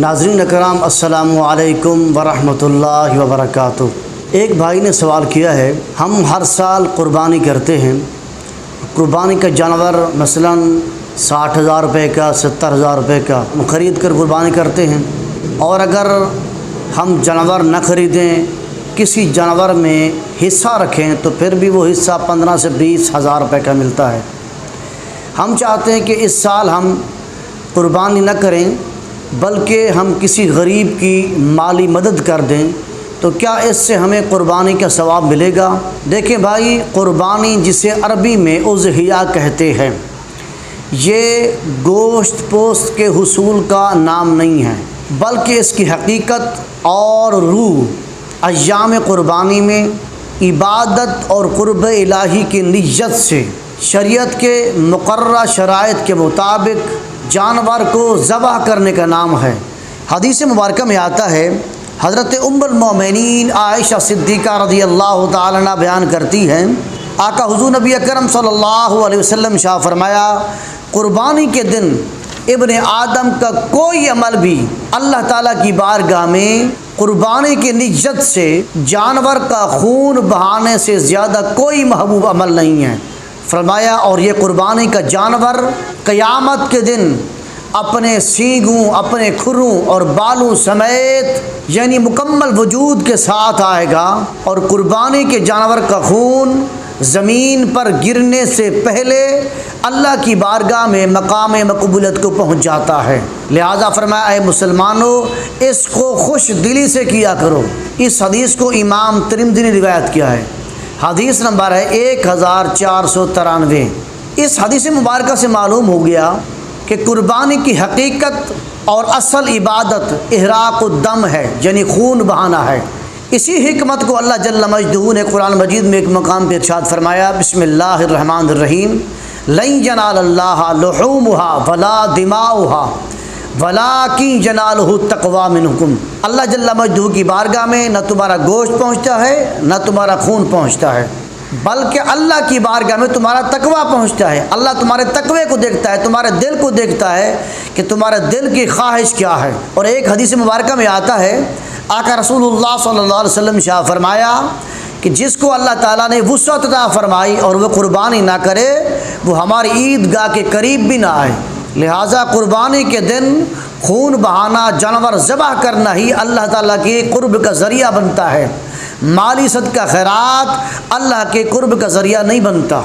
ناظرین اکرام السلام علیکم ورحمۃ اللہ وبرکاتہ۔ ایک بھائی نے سوال کیا ہے، ہم ہر سال قربانی کرتے ہیں، قربانی کا جانور مثلا 60,000 روپے کا 70,000 روپے کا خرید کر قربانی کرتے ہیں، اور اگر ہم جانور نہ خریدیں، کسی جانور میں حصہ رکھیں تو پھر بھی وہ حصہ 15 سے 20,000 روپے کا ملتا ہے۔ ہم چاہتے ہیں کہ اس سال ہم قربانی نہ کریں بلکہ ہم کسی غریب کی مالی مدد کر دیں، تو کیا اس سے ہمیں قربانی کا ثواب ملے گا؟ دیکھیں بھائی، قربانی جسے عربی میں اضحیہ کہتے ہیں، یہ گوشت پوست کے حصول کا نام نہیں ہے، بلکہ اس کی حقیقت اور روح ایام قربانی میں عبادت اور قرب الہی کی نیت سے شریعت کے مقررہ شرائط کے مطابق جانور کو ذبح کرنے کا نام ہے۔ حدیث مبارکہ میں آتا ہے، حضرت ام المومنین عائشہ صدیقہ رضی اللہ تعالیٰ عنہ بیان کرتی ہیں، آقا حضور نبی اکرم صلی اللہ علیہ وسلم شاہ فرمایا، قربانی کے دن ابن آدم کا کوئی عمل بھی اللہ تعالیٰ کی بارگاہ میں قربانی کی نیت سے جانور کا خون بہانے سے زیادہ کوئی محبوب عمل نہیں ہے۔ فرمایا، اور یہ قربانی کا جانور قیامت کے دن اپنے سینگوں، اپنے کھروں اور بالوں سمیت یعنی مکمل وجود کے ساتھ آئے گا، اور قربانی کے جانور کا خون زمین پر گرنے سے پہلے اللہ کی بارگاہ میں مقام مقبولیت کو پہنچ جاتا ہے۔ لہذا فرمایا، اے مسلمانوں، اس کو خوش دلی سے کیا کرو۔ اس حدیث کو امام ترمذی نے روایت کیا ہے، حدیث نمبر ہے 1493۔ اس حدیث مبارکہ سے معلوم ہو گیا کہ قربانی کی حقیقت اور اصل عبادت احراق الدم ہے، یعنی خون بہانا ہے۔ اسی حکمت کو اللہ جل مجدہ نے قرآن مجید میں ایک مقام پہ ارشاد فرمایا، بسم اللہ الرحمن الرحیم، لن ینال اللہ لحومها ولا دماؤها ولیکن ینالہ التقوی منکم۔ اللہ جل مجدہ کی بارگاہ میں نہ تمہارا گوشت پہنچتا ہے نہ تمہارا خون پہنچتا ہے، بلکہ اللہ کی بارگاہ میں تمہارا تقوی پہنچتا ہے۔ اللہ تمہارے تقوی کو دیکھتا ہے، تمہارے دل کو دیکھتا ہے کہ تمہارے دل کی خواہش کیا ہے۔ اور ایک حدیث مبارکہ میں آتا ہے، آقا رسول اللہ صلی اللہ علیہ وسلم شاہ فرمایا کہ جس کو اللہ تعالیٰ نے وسعت عطا فرمائی اور وہ قربانی نہ کرے، وہ ہماری عیدگاہ کے قریب بھی نہ آئے۔ لہٰذا قربانی کے دن خون بہانا، جانور ذبح کرنا ہی اللہ تعالیٰ کے قرب کا ذریعہ بنتا ہے۔ مالی صدقہ خیرات اللہ کے قرب کا ذریعہ نہیں بنتا۔